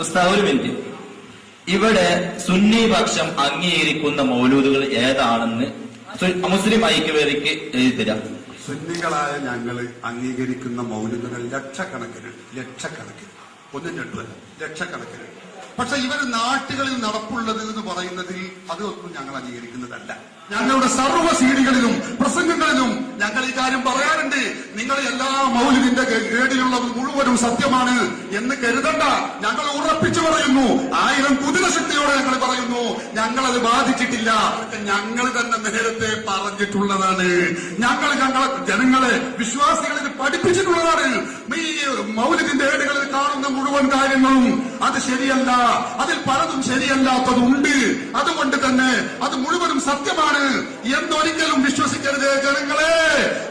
ഉസ്താദ് ഒരു മിനിറ്റ്. ഇവിടെ സുന്നി പക്ഷം അംഗീകരിക്കുന്ന മൗലൂദുകൾ ഏതാണെന്ന് മുസ്ലിം ഐക്യവേദിക്ക് എഴുതി തരാം. സുന്നികളായ ഞങ്ങൾ അംഗീകരിക്കുന്ന മൗലൂദുകൾ ലക്ഷക്കണക്കിന് ഒന്നും രണ്ടുമല്ല, ലക്ഷക്കണക്കിന്. പക്ഷെ ഇവർ നാട്ടുകളിൽ നടപ്പുള്ളത് എന്ന് പറയുന്നതിൽ അതൊന്നും ഞങ്ങൾ അംഗീകരിക്കുന്നതല്ല. ഞങ്ങളുടെ സർവ്വ സീഡികളിലും പ്രസംഗങ്ങളിലും ഞങ്ങൾ ഈ കാര്യം പറയാറുണ്ട്. നിങ്ങൾ എല്ലാ മൗലിദിന്റെ കേടിലുള്ളത് മുഴുവനും സത്യമാണ് എന്ന് കരുതണ്ട. ഞങ്ങൾ ഉറപ്പിച്ചു പറയുന്നു, 1000 കുതിരശക്തിയോടെ ഞങ്ങൾ പറയുന്നു, ഞങ്ങളത് ബാധിച്ചിട്ടില്ല. ഞങ്ങൾ തന്നെ നേരത്തെ പറഞ്ഞിട്ടുള്ളതാണ്. ഞങ്ങൾ ജനങ്ങളെ വിശ്വാസികളെ പഠിപ്പിച്ചിട്ടുള്ളതാണ്. ഈ മൗലിദിന്റെ ഏടുകളിൽ കാണുന്ന മുഴുവൻ കാര്യങ്ങളും അത് ശരിയല്ല, അതിൽ പലതും ശരിയല്ലാത്തതുണ്ട്. അതുകൊണ്ട് തന്നെ അത് മുഴുവനും സത്യമാണ് എന്നൊരിക്കലും വിശ്വസിക്കരുത് ജനങ്ങളെ.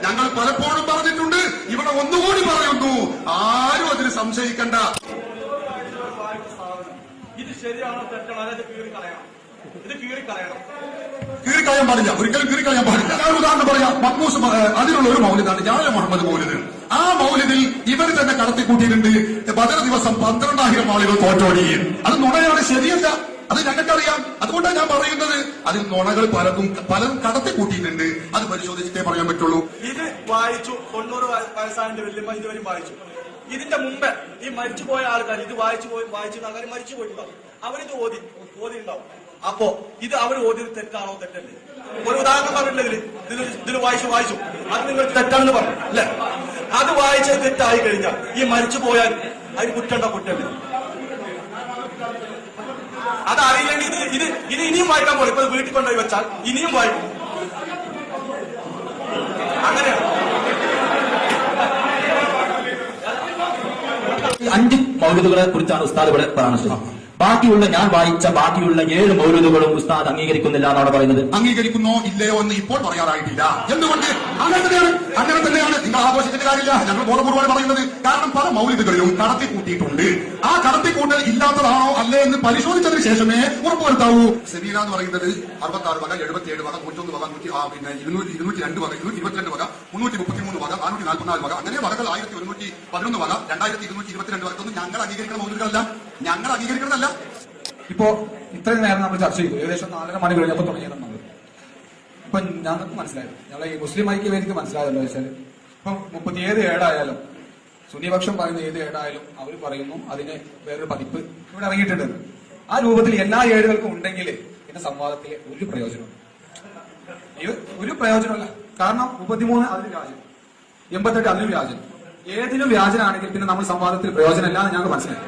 ഞങ്ങൾ പലപ്പോഴും പറഞ്ഞിട്ടുണ്ട്, ഇവിടെ ഒന്നുകൂടി പറയുന്നു, ആരും അതിന് സംശയിക്കണ്ട. ഇത് ശരിയാണോ തെറ്റാണോ? അതായത് കീറിക്കളയാൻ പാടില്ല, ഒരിക്കലും കീറിക്കളയാൻ പാടില്ല. ഞാൻ ഉദാഹരണം പറയാം. മക്കൂസ് അതിലുള്ള ഒരു മൗലിദാണ് ജായ മുഹമ്മദ് മൗലിദ്. ആ മൗലിദിൽ ഇവർ തന്നെ കടത്തിക്കൂട്ടിയിട്ടുണ്ട്. ബദർ ദിവസം 12,000 ആളുകൾ തോറ്റോടി. അത് നുണയാണ്, ശരിയല്ല. അത് ഞങ്ങൾക്കറിയാം. അതുകൊണ്ടാണ് ഞാൻ പറയുന്നത്, അതിൽ നുണകൾ പലതും കടത്തിക്കൂട്ടിയിട്ടുണ്ട്. അത് പരിശോധിച്ചിട്ടേ പറയാൻ പറ്റുള്ളൂ. ഇത് വായിച്ചു 90 വയസ്സായതിന്റെ വല്യമ്മ ഇതുവരെയും വായിച്ചു. ഇതിന്റെ മുമ്പ് ഈ മരിച്ചുപോയ ആൾക്കാർ ഇത് വായിച്ച ആൾക്കാർ മരിച്ചു പോയിട്ടുണ്ടാവും. അവരിത് ഓതിണ്ടാവും. അപ്പോ ഇത് അവർ ഓതിയത് തെറ്റാണോ തെറ്റല്ലേ? ഒരു ഉദാഹരണം പറഞ്ഞില്ലെങ്കിൽ ഇതിൽ വായിച്ചു അത് നിങ്ങൾ തെറ്റാണെന്ന് പറഞ്ഞു അല്ലെ? അത് വായിച്ചത് തെറ്റായി കഴിഞ്ഞാൽ ഈ മരിച്ചു പോയാൽ അതിന് കുറ്റമില്ല. അതറിയില്ലെങ്കിൽ ഇത് ഇനിയും വായിക്കാൻ പോലെ ഇപ്പൊ വീട്ടിൽ കൊണ്ടുപോയി വെച്ചാൽ ഇനിയും വായിക്കും. അങ്ങനെയാണ്. 5 മൗലൂദുകളെ കുറിച്ചാണ് ഉസ്താദ് ഇവിടെ പരാമർശിച്ചത്. ബാക്കിയുള്ള ഞാൻ വായിച്ച ബാക്കിയുള്ള 7 മൗലൂദുകളും ഉസ്താദ് അംഗീകരിക്കുന്നില്ല എന്നാണ് പറയുന്നത്. അംഗീകരിക്കുന്നോ ഇല്ലയോ എന്ന് ഇപ്പോൾ പറയാറായിട്ടില്ല. എന്തുകൊണ്ട്? അങ്ങനെ തന്നെയാണ്. നിങ്ങൾ ആഘോഷിച്ചിട്ട് കാര്യമില്ല. ഞങ്ങൾ ബോധപൂർവ്വമാണ് പറയുന്നത്. കാരണം പല മൗലിദുകളിലും കടത്തിക്കൂട്ടിയിട്ടുണ്ട്. ആ കടത്തിക്കൂട്ടൽ ഇല്ലാത്തതാണോ അല്ലേ എന്ന് പരിശോധിച്ചതിന് ശേഷമേ ഉറപ്പുവരുത്താവൂ. സെമീന എന്ന് പറയുന്നത് 66 വക, 77 വക, 101 വക, 202 വക, 222 വക, 333 വക, 444 വക, അങ്ങനെ വകകൾ 1111 വക, 2222 വക. ഒന്നും ഞങ്ങൾ അംഗീകരിക്കുന്ന മൗലിദുകളല്ല, ഞങ്ങൾ അംഗീകരിക്കുന്നതല്ല. ഇപ്പോ ഇത്രയും നേരം നമ്മൾ ചർച്ച ചെയ്തു. ഏകദേശം 4:30 മണി കഴിഞ്ഞപ്പോൾ തുടങ്ങിയതാണ് നമ്മൾ. ഇപ്പൊ ഞങ്ങൾക്ക് മനസ്സിലായത്, ഞങ്ങളെ ഈ മുസ്ലിം ഐക്യവേദിക്ക് മനസ്സിലായതെന്ന് വെച്ചാൽ, ഇപ്പൊ 37 ഏടായാലും സുന്നിപക്ഷം പറയുന്ന ഏത് ഏടായാലും അവർ പറയുന്നു അതിന് വേറൊരു പതിപ്പ് ഇവിടെ ഇറങ്ങിയിട്ടുണ്ടെന്ന്. ആ രൂപത്തിൽ എല്ലാ ഏടുകൾക്കും ഉണ്ടെങ്കിൽ പിന്നെ സംവാദത്തിൽ ഒരു പ്രയോജനമല്ല. കാരണം 33 അതിന് വ്യാജനം, 88 അതിനും വ്യാജനം. ഏതിനും വ്യാജനാണെങ്കിൽ പിന്നെ നമ്മൾ സംവാദത്തിൽ പ്രയോജനമില്ലാന്ന് ഞങ്ങൾക്ക് മനസ്സിലായി.